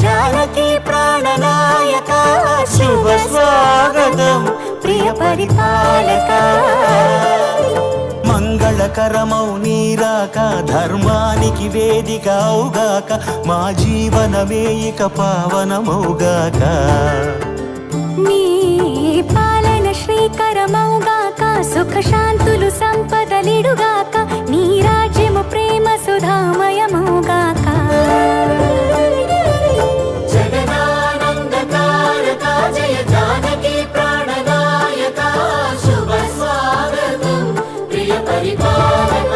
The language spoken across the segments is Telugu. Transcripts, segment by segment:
జానకి ప్రాణనాయక శుభ స్వాగతం ప్రియ పరిపాలక మంగళకరమౌ నీరాక ధర్మానికి వేదిక అవుగాక మా జీవనమే ఇక పావనమౌగాక నీ పాలన శ్రీకరమౌగాక సుఖ శాంతులు సంపదలిడుగాక నీ రాజ్యము ప్రేమ సుధామయమౌగాక జగదానందకారక జయ జానకి ప్రాణనాయక శుభ స్వాగతం ప్రియ పరిపాలక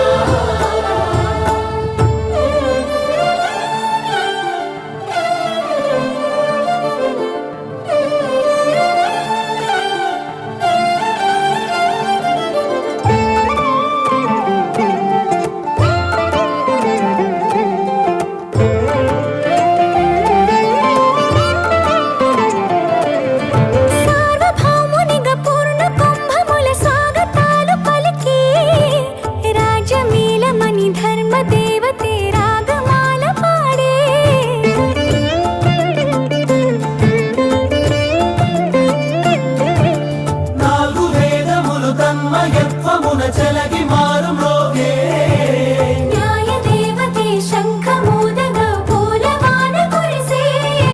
సార్వభౌమునిగా పూర్ణ కుంభముల స్వాగతాలు పలికి రాజమీలమణి ధర్మ దేవతే రాగమాల పాడే నాలుగు వేదములు తన్మయత్వమున చెలగి మారు మ్రోగే